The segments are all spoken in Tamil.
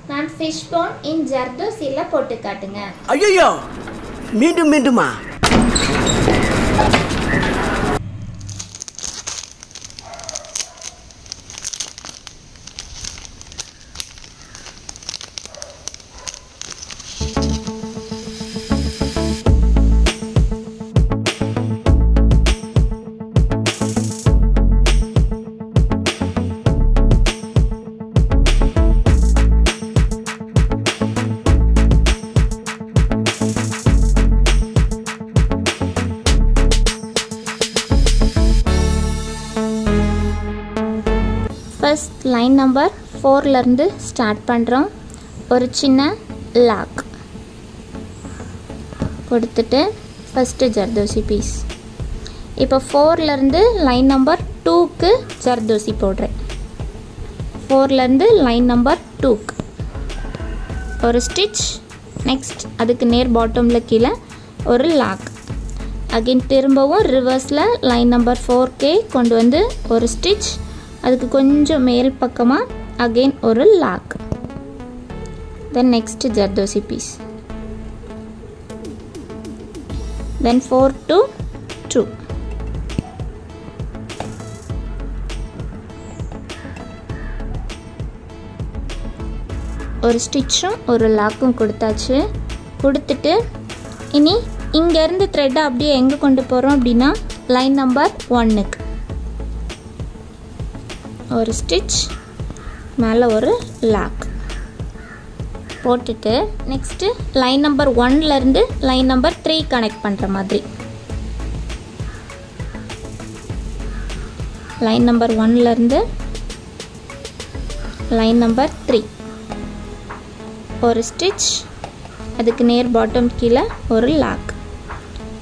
நான் ஃபிஷ் போன் இன் ஜர்தோசில போட்டு காட்டுங்க. ஐயோ மீண்டும் மீண்டுமா? ஃபர்ஸ்ட் லைன் நம்பர் 4 இருந்து ஸ்டார்ட் பண்ணுறோம். ஒரு சின்ன லாக் கொடுத்துட்டு ஃபஸ்ட்டு ஜர்தோசி பீஸ். இப்போ 4 இருந்து லைன் நம்பர் 2க்கு ஜர்தோசி போடுறேன். 4 இருந்து லைன் நம்பர் 2க்கு ஒரு ஸ்டிச். நெக்ஸ்ட் அதுக்கு நேர் பாட்டமில் கீழே ஒரு லாக். அகைன் திரும்பவும் ரிவர்ஸில் லைன் நம்பர் 4K கொண்டு வந்து ஒரு ஸ்டிச். அதுக்கு கொஞ்சம் மேல் பக்கமாக அகைன் ஒரு lock. Then next zardozi piece. Then 4 to 2. ஒரு ஸ்டிச்சும் ஒரு லாக்கும் கொடுத்தாச்சு. கொடுத்துட்டு இனி இங்கேருந்து த்ரெட்டை அப்படியே எங்கே கொண்டு போகிறோம் அப்படின்னா லைன் நம்பர் 1க்கு ஒரு ஸ்டிச், மேலே ஒரு லாக் போட்டுட்டு நெக்ஸ்ட்டு லைன் நம்பர் 1லேருந்து லைன் நம்பர் 3 கனெக்ட் பண்ணுற மாதிரி லைன் நம்பர் 1லேருந்து லைன் நம்பர் 3 ஒரு ஸ்டிச். அதுக்கு நேர் பாட்டம் கீழே ஒரு லாக்.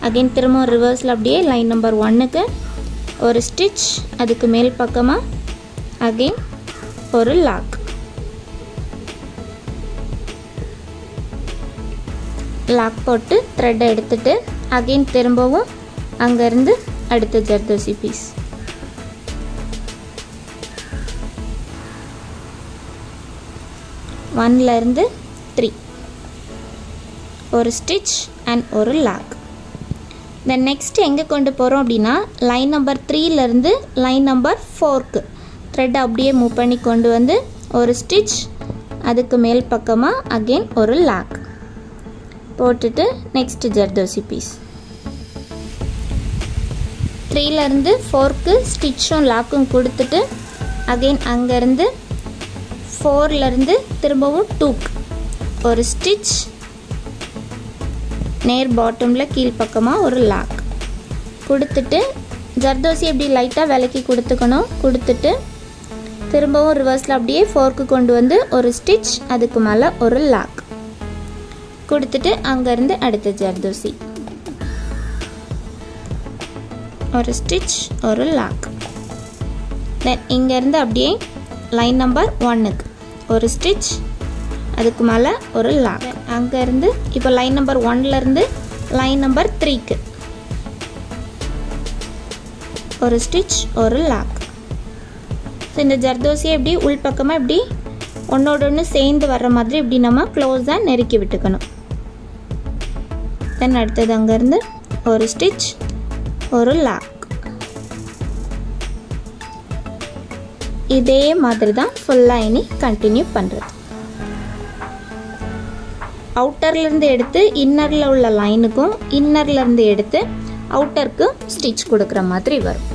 அகைன் திரும்ப ரிவர்ஸில் அப்படியே லைன் நம்பர் 1க்கு ஒரு ஸ்டிச். அதுக்கு மேல் பக்கமாக அகைன் ஒரு லாக். லாக் போட்டு த்ரெட்டை எடுத்துட்டு அகைன் திரும்பவும் அங்கேருந்து அடுத்த ஜர்தோசி பீஸ். ஒன்லேருந்து 3 ஒரு ஸ்டிச் அண்ட் ஒரு லாக். தென் நெக்ஸ்ட் எங்கே கொண்டு போகிறோம் அப்படின்னா லைன் நம்பர் 3லேருந்து லைன் நம்பர் 4க்கு த்ரெட்டை அப்படியே மூவ் பண்ணி கொண்டு வந்து ஒரு ஸ்டிச். அதுக்கு மேல் பக்கமாக அகெயின் ஒரு லாக் போட்டுட்டு நெக்ஸ்ட் ஜர்தோசி பீஸ். 3லேருந்து 4க்கு ஸ்டிச்சும் லாக்கும் கொடுத்துட்டு அகெயின் அங்கேருந்து 4லேருந்து திரும்பவும் 2க்கு ஒரு ஸ்டிச். நேர் பாட்டமில் கீழ்ப்பக்கமாக ஒரு லாக் கொடுத்துட்டு ஜர்தோசி எப்படி லைட்டாக விலக்கி கொடுத்துக்கணும். கொடுத்துட்டு திரும்பவும் ரிவர்ஸில் அப்படியே 4க்கு கொண்டு வந்து ஒரு ஸ்டிச். அதுக்கு மேலே ஒரு லாக் கொடுத்துட்டு அங்கேருந்து அடுத்த ஜர்தோசி ஒரு ஸ்டிச் ஒரு லாக். தென் இங்கேருந்து அப்படியே லைன் நம்பர் 1க்கு ஒரு ஸ்டிச். அதுக்கு மேலே ஒரு லாக். அங்கேருந்து இப்போ லைன் நம்பர் 1லேருந்து லைன் நம்பர் 3க்கு ஒரு ஸ்டிச் ஒரு லாக். ஸோ இந்த ஜர்தோசியை இப்படி உள்பக்கமாக இப்படி ஒன்றோட ஒன்று சேர்ந்து வர்ற மாதிரி இப்படி நம்ம க்ளோஸாக நெருக்கி விட்டுக்கணும். தென் அடுத்தது அங்கேருந்து ஒரு ஸ்டிச் ஒரு லாக். இதே மாதிரி தான் ஃபுல்லாக இனி கண்டினியூ பண்ணுறது. அவுட்டர்லேருந்து எடுத்து இன்னரில் உள்ள லைனுக்கும் இன்னர்லேருந்து எடுத்து அவுட்டருக்கு ஸ்டிச் கொடுக்குற மாதிரி வரும்.